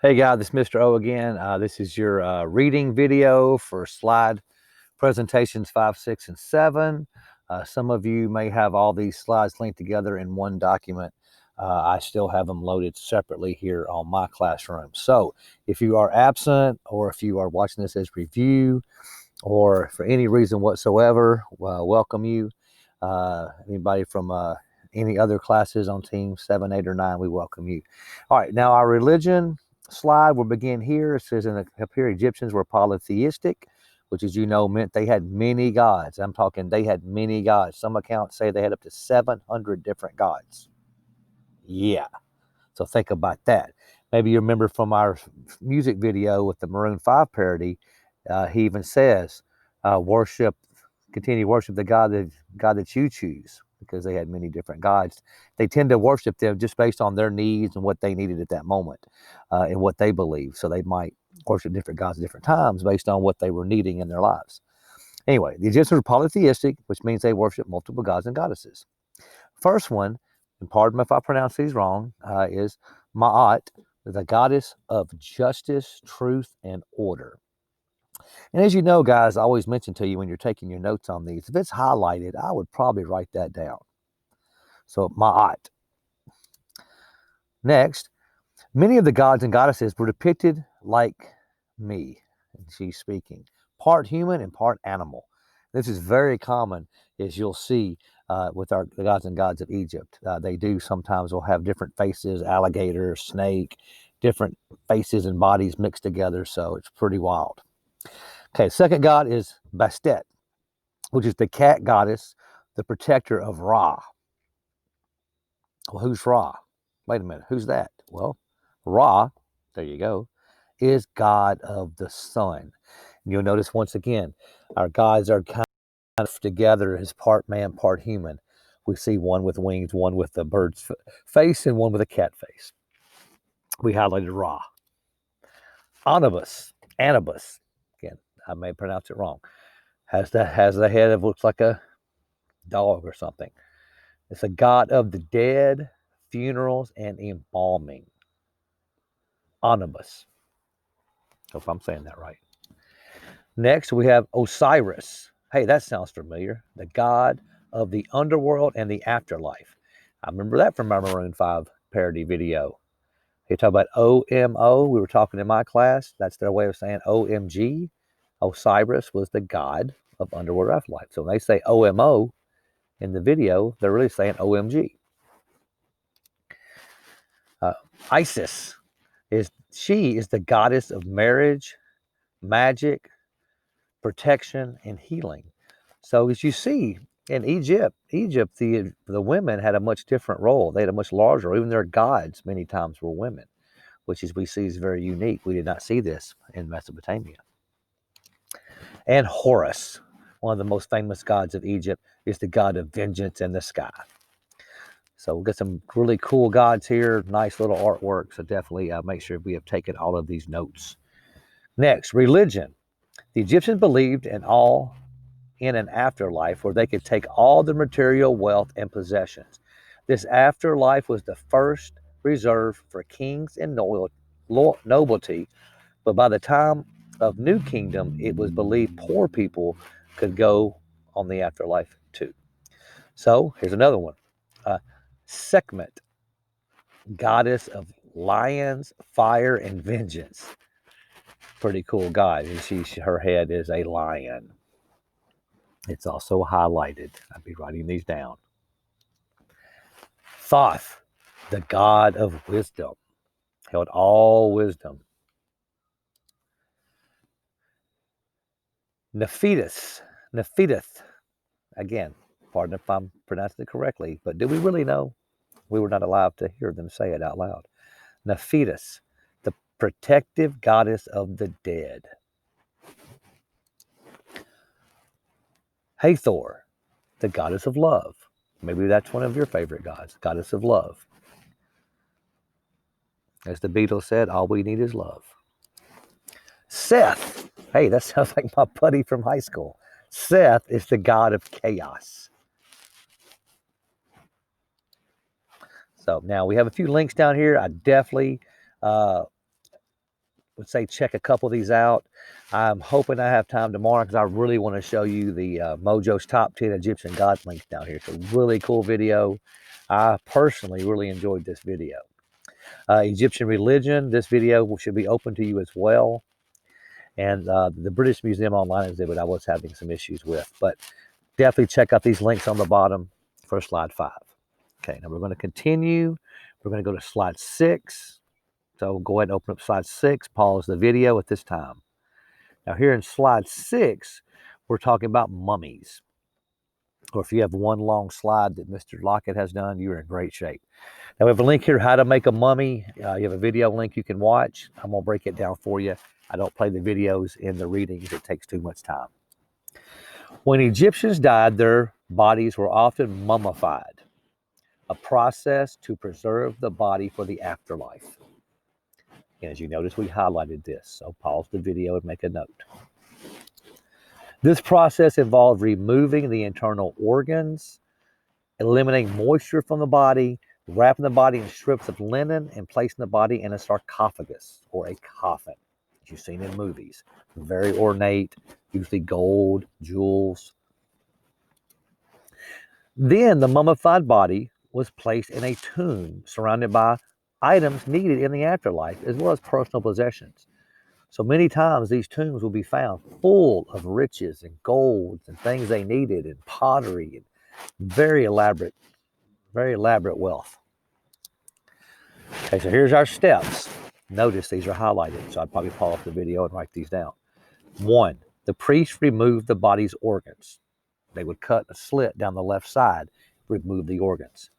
Hey guys, this is Mr. O again. This is your reading video for slide presentations 5, 6, and 7. Some of you may have all these slides linked together in one document. I still have them loaded separately here on my classroom. So if you are absent or if you are watching this as review or for any reason whatsoever, welcome you. Anybody from any other classes on team 7, 8, or 9, we welcome you. All right, now our religion slide will begin here. It says in the period Egyptians were polytheistic, which, as you know, meant they had many gods. I'm talking they had many gods. Some accounts say they had up to 700 different gods. Yeah, so think about that. Maybe you remember from our music video with the Maroon 5 parody, he even says, continue to worship the God that you choose, because they had many different gods. They tend to worship them just based on their needs and what they needed at that moment and what they believe. So they might worship different gods at different times based on what they were needing in their lives. Anyway, the Egyptians were polytheistic, which means they worship multiple gods and goddesses. First one, and pardon me if I pronounce these wrong, is Ma'at, the goddess of justice, truth, and order. And as you know, guys, I always mention to you when you're taking your notes on these, if it's highlighted, I would probably write that down. So Ma'at. Next, many of the gods and goddesses were depicted like me, and she's speaking, part human and part animal. This is very common, as you'll see with the gods and gods of Egypt. They do sometimes will have different faces, alligator, snake, different faces and bodies mixed together, so it's pretty wild. Okay, second god is Bastet, which is the cat goddess, the protector of Ra. Well, who's Ra? Wait a minute, who's that? Well, Ra, there you go, is god of the sun. And you'll notice once again, our gods are kind of together as part man, part human. We see one with wings, one with a bird's face, and one with a cat face. We highlighted Ra. Anubis, again, I may pronounce it wrong, has the head of, looks like a dog or something. It's a god of the dead, funerals, and embalming. Anubis. Hope I'm saying that right. Next, we have Osiris. Hey, that sounds familiar. The god of the underworld and the afterlife. I remember that from my Maroon 5 parody video. You talk about OMO. We were talking in my class. That's their way of saying OMG. Osiris was the god of underworld afterlife. So when they say OMO in the video, they're really saying OMG. Isis is the goddess of marriage, magic, protection, and healing. So as you see in Egypt, the women had a much different role. They had a much larger, even their gods many times were women, which as we see is very unique. We did not see this in Mesopotamia. And Horus, one of the most famous gods of Egypt, is the god of vengeance in the sky. So we'll get some really cool gods here, nice little artwork. So definitely make sure we have taken all of these notes. Next, religion. The Egyptians believed in an afterlife where they could take all the material wealth and possessions. This afterlife was the first reserved for kings and nobility, but by the time of New Kingdom, it was believed poor people could go on the afterlife too. So here's another one. Sekhmet, goddess of lions, fire, and vengeance. Pretty cool god. And her head is a lion. It's also highlighted. I'll be writing these down. Thoth, the god of wisdom, held all wisdom. Nephthys, again, pardon if I'm pronouncing it correctly, but do we really know? We were not allowed to hear them say it out loud. Nephthys, the protective goddess of the dead. Hathor, the goddess of love. Maybe that's one of your favorite gods, goddess of love. As the Beatles said, all we need is love. Seth, hey, that sounds like my buddy from high school. Seth is the god of chaos. So now we have a few links down here. I definitely would say check a couple of these out. I'm hoping I have time tomorrow because I really want to show you the Mojo's Top 10 Egyptian God links down here. It's a really cool video. I personally really enjoyed this video. Egyptian religion, this video should be open to you as well. And the British Museum Online exhibit I was having some issues with. But definitely check out these links on the bottom for slide 5. Okay, now we're going to continue. We're going to go to slide 6. So go ahead and open up slide 6, pause the video at this time. Now here in slide 6, we're talking about mummies. Or if you have one long slide that Mr. Lockett has done, you're in great shape. Now we have a link here, how to make a mummy. You have a video link you can watch. I'm going to break it down for you. I don't play the videos in the readings. It takes too much time. When Egyptians died, their bodies were often mummified, a process to preserve the body for the afterlife. And as you notice, we highlighted this, so pause the video and make a note. This process involved removing the internal organs, eliminating moisture from the body, wrapping the body in strips of linen, and placing the body in a sarcophagus, or a coffin, as you've seen in movies. Very ornate, usually gold, jewels. Then the mummified body was placed in a tomb surrounded by items needed in the afterlife, as well as personal possessions. So many times these tombs will be found full of riches and golds and things they needed, and pottery, and very elaborate wealth. Okay, so here's our steps. Notice these are highlighted, so I'd probably pause the video and write these down. 1, the priest removed the body's organs. They would cut a slit down the left side, remove the organs.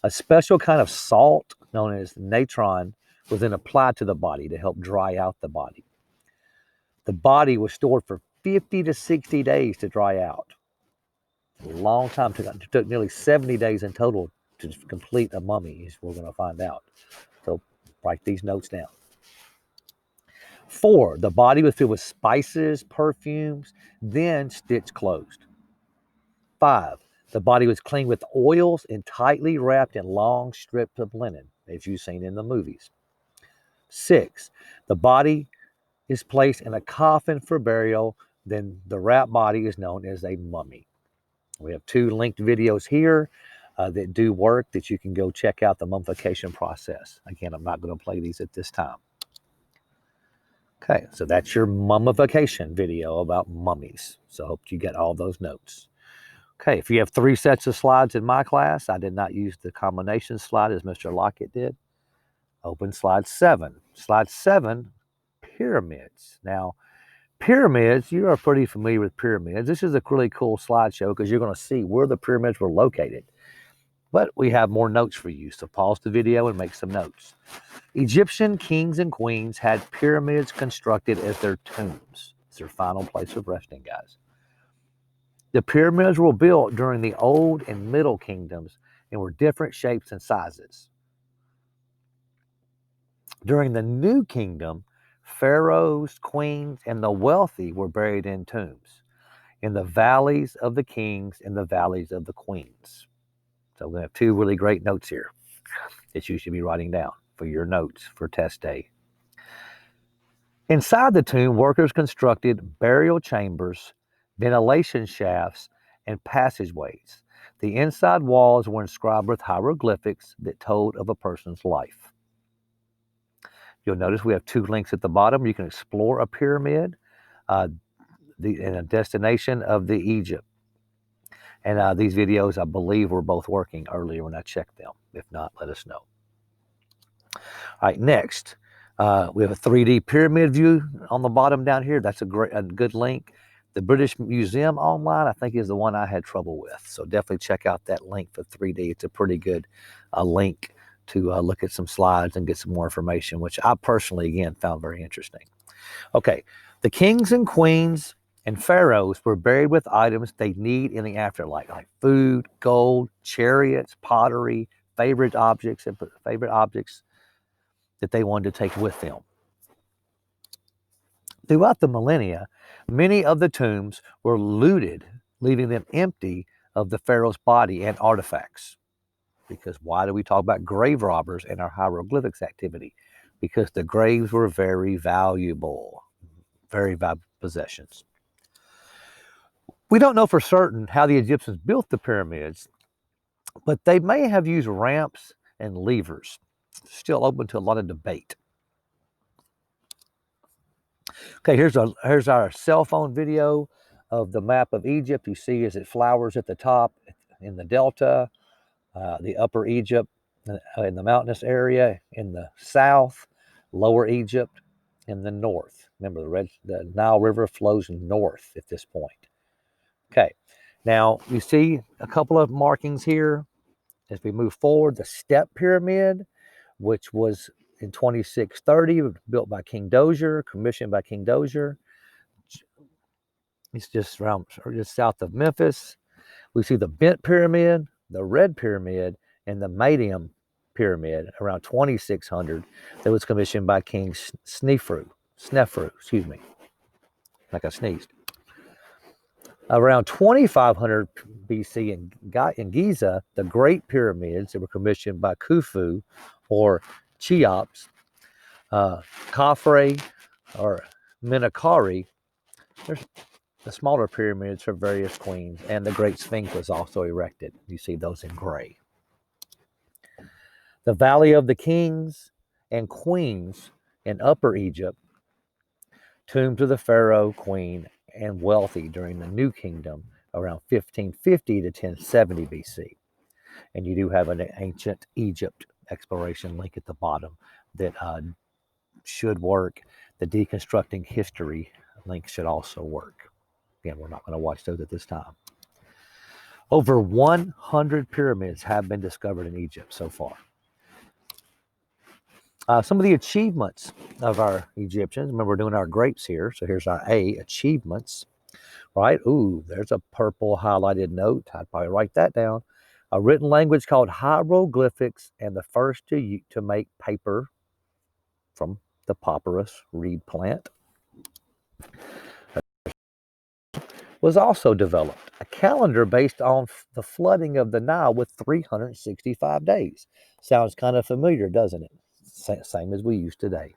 A special kind of salt known as natron was then applied to the body to help dry out the body. The body was stored for 50 to 60 days to dry out. A long time. It took nearly 70 days in total to complete a mummy, as we're going to find out. So write these notes down. 4, the body was filled with spices, perfumes, then stitched closed. 5, the body was cleaned with oils and tightly wrapped in long strips of linen, as you've seen in the movies. 6, the body is placed in a coffin for burial. Then the wrapped body is known as a mummy. We have 2 linked videos here that do work that you can go check out the mummification process. Again, I'm not going to play these at this time. Okay, so that's your mummification video about mummies. So I hope you get all those notes. Okay, if you have 3 sets of slides in my class, I did not use the combination slide as Mr. Lockett did. Open slide 7. Slide 7, pyramids. Now, pyramids, you are pretty familiar with pyramids. This is a really cool slideshow because you're going to see where the pyramids were located. But we have more notes for you, so pause the video and make some notes. Egyptian kings and queens had pyramids constructed as their tombs. It's their final place of resting, guys. The pyramids were built during the Old and Middle Kingdoms and were different shapes and sizes. During the New Kingdom, pharaohs, queens, and the wealthy were buried in tombs in the valleys of the kings and the valleys of the queens. So we have 2 really great notes here that you should be writing down for your notes for test day. Inside the tomb, workers constructed burial chambers, ventilation shafts, and passageways. The inside walls were inscribed with hieroglyphics that told of a person's life. You'll notice we have 2 links at the bottom. You can explore a pyramid in a destination of the Egypt. And these videos, I believe, were both working earlier when I checked them. If not, let us know. All right, next, we have a 3D pyramid view on the bottom down here. That's a good link. The British Museum Online, I think, is the one I had trouble with. So definitely check out that link for 3D. It's a pretty good link to look at some slides and get some more information, which I personally, again, found very interesting. Okay, the kings and queens and pharaohs were buried with items they need in the afterlife, like food, gold, chariots, pottery, favorite objects that they wanted to take with them. Throughout the millennia, many of the tombs were looted, leaving them empty of the pharaoh's body and artifacts. Because why do we talk about grave robbers in our hieroglyphics activity? because the graves were very valuable possessions. We don't know for certain how the Egyptians built the pyramids, but they may have used ramps and levers. Still open to a lot of debate. Okay, here's our cell phone video of the map of Egypt. You see as it flowers at the top in the delta, the upper Egypt in the mountainous area in the south, lower Egypt in the north. Remember, the Nile River flows north at this point. Okay, now you see a couple of markings here. As we move forward, the Step Pyramid, which was in 2630, built by King Dozier, commissioned by King Dozier. It's just south of Memphis. We see the Bent Pyramid, the Red Pyramid, and the Madium Pyramid around 2600 that was commissioned by King Snefru, excuse me, like I sneezed. Around 2500 BC in Giza, the Great Pyramids that were commissioned by Khufu or Cheops, Khafre or Menkaure. There's the smaller pyramids for various queens, and the Great Sphinx was also erected. You see those in gray. The Valley of the Kings and Queens in Upper Egypt, tombs of the Pharaoh, Queen, and wealthy during the New Kingdom around 1550 to 1070 BC. And you do have an ancient Egypt exploration link at the bottom that should work. The deconstructing history link should also work. Again, we're not going to watch those at this time. Over 100 pyramids have been discovered in Egypt so far. Some of the achievements of our Egyptians. Remember, we're doing our grapes here. So here's our A, achievements, right? Ooh, there's a purple highlighted note. I'd probably write that down. A written language called hieroglyphics, and the first to make paper from the papyrus reed plant was also developed. A calendar based on the flooding of the Nile with 365 days. Sounds kind of familiar, doesn't it? Same as we use today.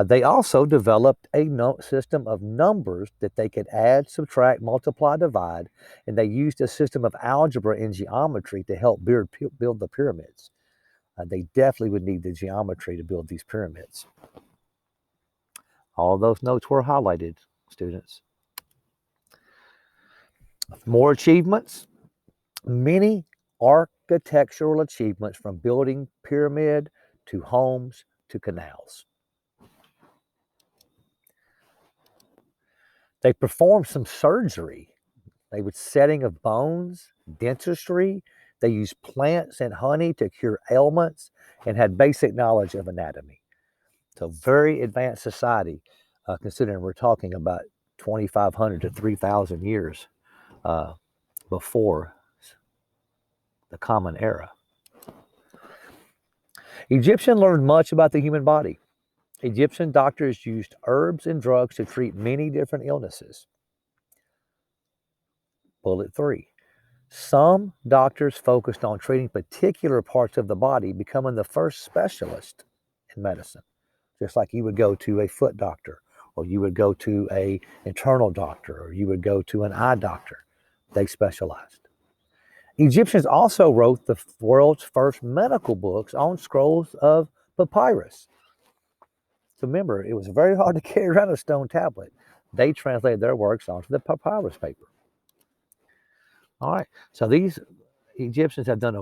They also developed a system of numbers that they could add, subtract, multiply, divide, and they used a system of algebra and geometry to help build the pyramids. They definitely would need the geometry to build these pyramids. All those notes were highlighted, students. More achievements. Many architectural achievements from building pyramid to homes to canals. They performed some surgery. They would setting of bones, dentistry. They used plants and honey to cure ailments and had basic knowledge of anatomy. So very advanced society, considering we're talking about 2,500 to 3,000 years before the Common Era. Egyptians learned much about the human body. Egyptian doctors used herbs and drugs to treat many different illnesses. Bullet 3. Some doctors focused on treating particular parts of the body, becoming the first specialist in medicine. Just like you would go to a foot doctor, or you would go to an internal doctor, or you would go to an eye doctor. They specialized. Egyptians also wrote the world's first medical books on scrolls of papyrus. So remember, it was very hard to carry around a stone tablet. They translated their works onto the papyrus paper. All right, so these Egyptians have done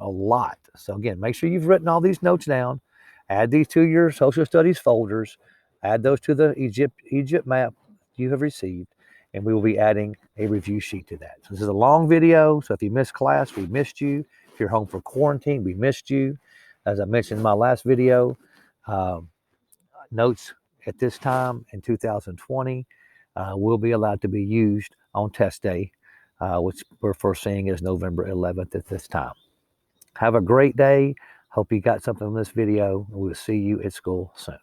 a lot. So again, make sure you've written all these notes down. Add these to your social studies folders. Add those to the Egypt map you have received, and we will be adding a review sheet to that. So this is a long video, so if you missed class, we missed you. If you're home for quarantine, we missed you. As I mentioned in my last video, notes at this time in 2020 will be allowed to be used on test day, which we're foreseeing is November 11th at this time. Have a great day. Hope you got something from this video. We'll see you at school soon.